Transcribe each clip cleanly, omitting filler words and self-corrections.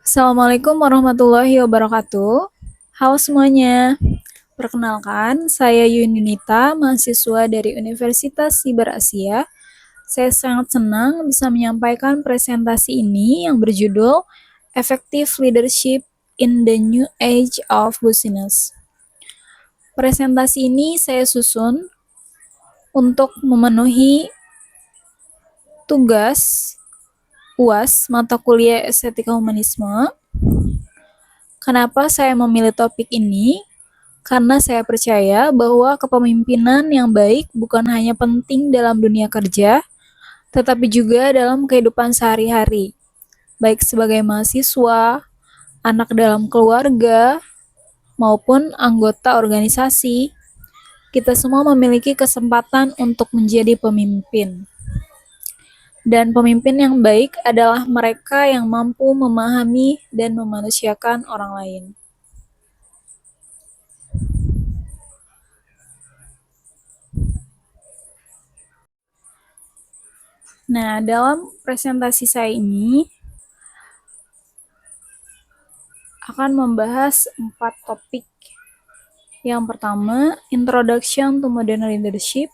Assalamualaikum warahmatullahi wabarakatuh. Halo semuanya, perkenalkan saya Yunita, mahasiswa dari Universitas Siber Asia. Saya sangat senang bisa menyampaikan presentasi ini yang berjudul Effective Leadership in the New Age of Business. Presentasi ini saya susun untuk memenuhi tugas UAS mata kuliah Estetika Humanisme. Kenapa saya memilih topik ini? Karena saya percaya bahwa kepemimpinan yang baik bukan hanya penting dalam dunia kerja, tetapi juga dalam kehidupan sehari-hari, baik sebagai mahasiswa, anak dalam keluarga, maupun anggota organisasi. Kita semua memiliki kesempatan untuk menjadi pemimpin. Dan pemimpin yang baik adalah mereka yang mampu memahami dan memanusiakan orang lain. Nah, dalam presentasi saya ini akan membahas 4 topik. Yang pertama, Introduction to Modern Leadership.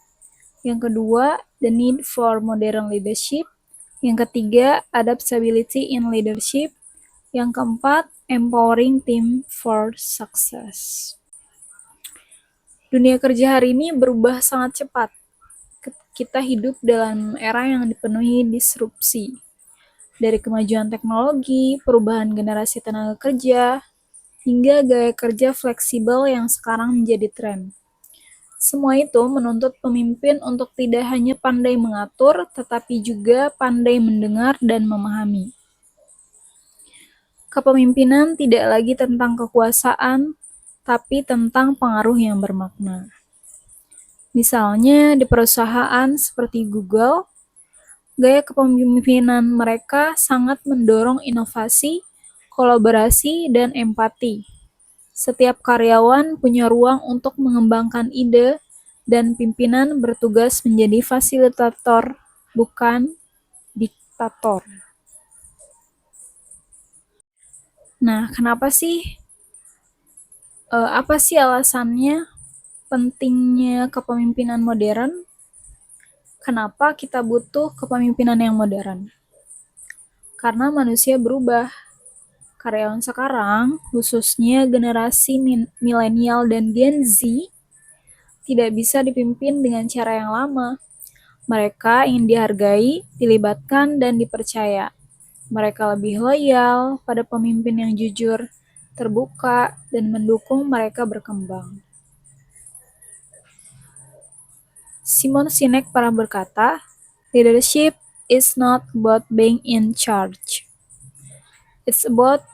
Yang kedua, The Need for Modern Leadership. Yang ketiga, Adaptability in Leadership. Yang keempat, Empowering Team for Success. Dunia kerja hari ini berubah sangat cepat. Kita hidup dalam era yang dipenuhi disrupsi. Dari kemajuan teknologi, perubahan generasi tenaga kerja, hingga gaya kerja fleksibel yang sekarang menjadi tren. Semua itu menuntut pemimpin untuk tidak hanya pandai mengatur, tetapi juga pandai mendengar dan memahami. Kepemimpinan tidak lagi tentang kekuasaan, tapi tentang pengaruh yang bermakna. Misalnya di perusahaan seperti Google, gaya kepemimpinan mereka sangat mendorong inovasi, kolaborasi, dan empati. Setiap karyawan punya ruang untuk mengembangkan ide, dan pimpinan bertugas menjadi fasilitator, bukan diktator. Nah, kenapa sih? Apa sih alasannya pentingnya kepemimpinan modern? Kenapa kita butuh kepemimpinan yang modern? Karena manusia berubah. Karyawan sekarang, khususnya generasi milenial dan Gen Z, tidak bisa dipimpin dengan cara yang lama. Mereka ingin dihargai, dilibatkan, dan dipercaya. Mereka lebih loyal pada pemimpin yang jujur, terbuka, dan mendukung mereka berkembang. Simon Sinek pernah berkata, "Leadership is not about being in charge. It's about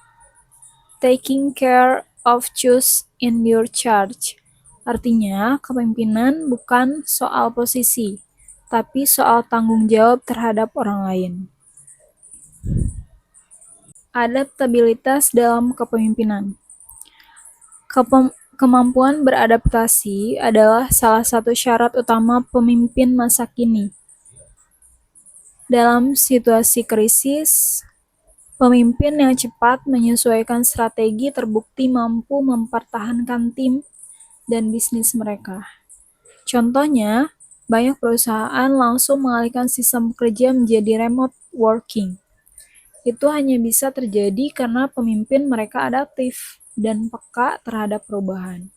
taking care of those in your charge." Artinya, kepemimpinan bukan soal posisi, tapi soal tanggung jawab terhadap orang lain. Adaptabilitas dalam kepemimpinan. Kemampuan beradaptasi adalah salah satu syarat utama pemimpin masa kini. Dalam situasi krisis, pemimpin yang cepat menyesuaikan strategi terbukti mampu mempertahankan tim dan bisnis mereka. Contohnya, banyak perusahaan langsung mengalihkan sistem kerja menjadi remote working. Itu hanya bisa terjadi karena pemimpin mereka adaptif dan peka terhadap perubahan.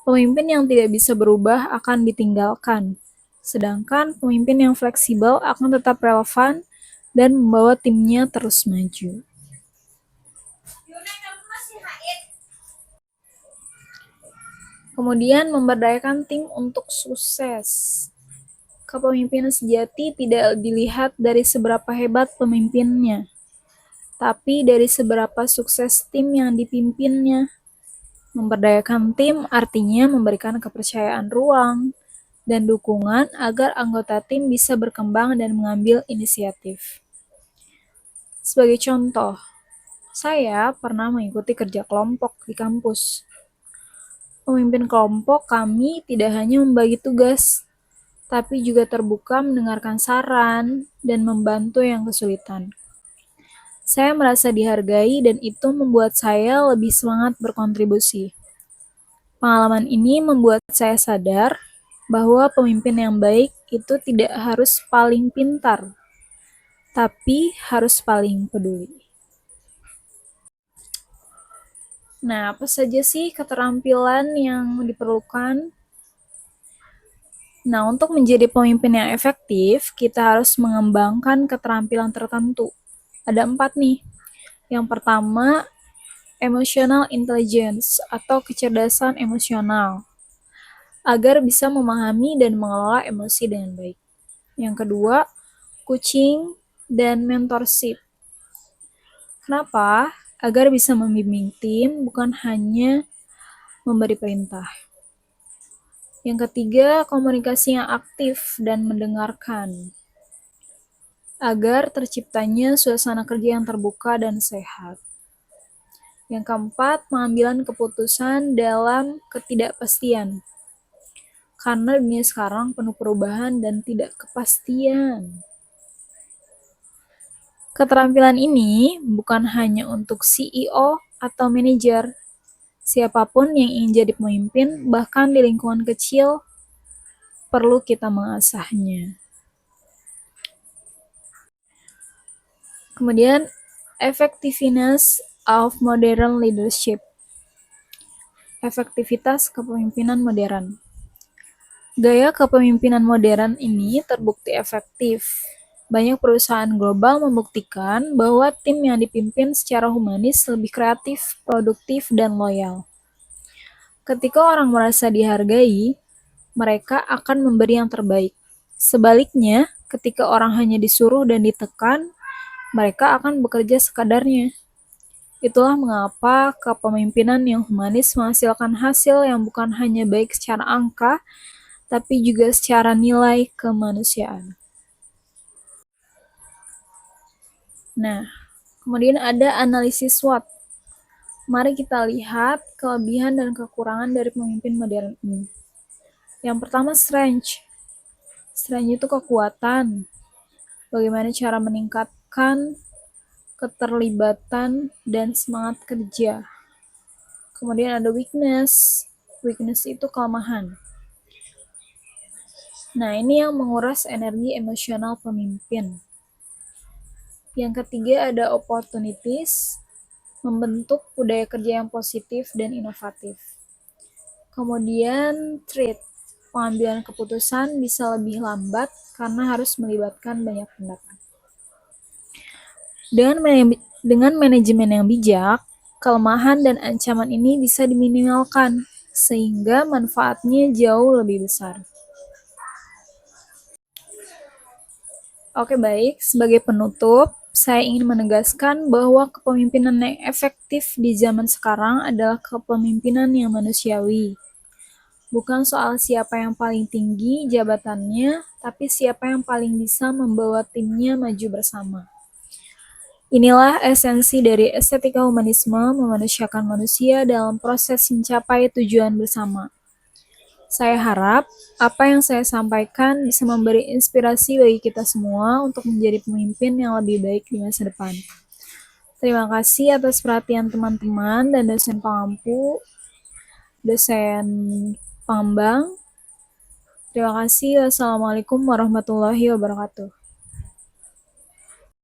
Pemimpin yang tidak bisa berubah akan ditinggalkan, sedangkan pemimpin yang fleksibel akan tetap relevan dan membawa timnya terus maju. Kemudian memberdayakan tim untuk sukses. Kepemimpinan sejati tidak dilihat dari seberapa hebat pemimpinnya, tapi dari seberapa sukses tim yang dipimpinnya. Memberdayakan tim artinya memberikan kepercayaan ruang dan dukungan agar anggota tim bisa berkembang dan mengambil inisiatif. Sebagai contoh, saya pernah mengikuti kerja kelompok di kampus. Pemimpin kelompok kami tidak hanya membagi tugas, tapi juga terbuka mendengarkan saran dan membantu yang kesulitan. Saya merasa dihargai dan itu membuat saya lebih semangat berkontribusi. Pengalaman ini membuat saya sadar bahwa pemimpin yang baik itu tidak harus paling pintar, tapi harus paling peduli. Nah, apa saja sih keterampilan yang diperlukan? Nah, untuk menjadi pemimpin yang efektif, kita harus mengembangkan keterampilan tertentu. Ada 4 nih. Yang pertama, emotional intelligence atau kecerdasan emosional, agar bisa memahami dan mengelola emosi dengan baik. Yang kedua, coaching dan mentorship. Kenapa? Agar bisa membimbing tim, bukan hanya memberi perintah. Yang ketiga, komunikasi yang aktif dan mendengarkan, agar terciptanya suasana kerja yang terbuka dan sehat. Yang keempat, pengambilan keputusan dalam ketidakpastian, karena dunia sekarang penuh perubahan dan tidak kepastian. Keterampilan ini bukan hanya untuk CEO atau manajer. Siapapun yang ingin jadi pemimpin, bahkan di lingkungan kecil, perlu kita mengasahnya. Kemudian, effectiveness of modern leadership. Efektivitas kepemimpinan modern. Gaya kepemimpinan modern ini terbukti efektif. Banyak perusahaan global membuktikan bahwa tim yang dipimpin secara humanis lebih kreatif, produktif, dan loyal. Ketika orang merasa dihargai, mereka akan memberi yang terbaik. Sebaliknya, ketika orang hanya disuruh dan ditekan, mereka akan bekerja sekadarnya. Itulah mengapa kepemimpinan yang humanis menghasilkan hasil yang bukan hanya baik secara angka, tapi juga secara nilai kemanusiaan. Nah, kemudian ada analisis SWOT. Mari kita lihat kelebihan dan kekurangan dari pemimpin modern ini. Yang pertama, strength. Strength itu kekuatan. Bagaimana cara meningkatkan keterlibatan dan semangat kerja. Kemudian ada weakness. Weakness itu kelemahan. Nah, ini yang menguras energi emosional pemimpin. Yang ketiga ada opportunities, membentuk budaya kerja yang positif dan inovatif. Kemudian threat, pengambilan keputusan bisa lebih lambat karena harus melibatkan banyak pendapat. Dengan manajemen yang bijak, kelemahan dan ancaman ini bisa diminimalkan, sehingga manfaatnya jauh lebih besar. Oke, baik. Sebagai penutup, saya ingin menegaskan bahwa kepemimpinan yang efektif di zaman sekarang adalah kepemimpinan yang manusiawi. Bukan soal siapa yang paling tinggi jabatannya, tapi siapa yang paling bisa membawa timnya maju bersama. Inilah esensi dari estetika humanisme, memanusiakan manusia dalam proses mencapai tujuan bersama. Saya harap apa yang saya sampaikan bisa memberi inspirasi bagi kita semua untuk menjadi pemimpin yang lebih baik di masa depan. Terima kasih atas perhatian teman-teman dan dosen pengampu, dosen pengembang. Terima kasih. Wassalamualaikum warahmatullahi wabarakatuh.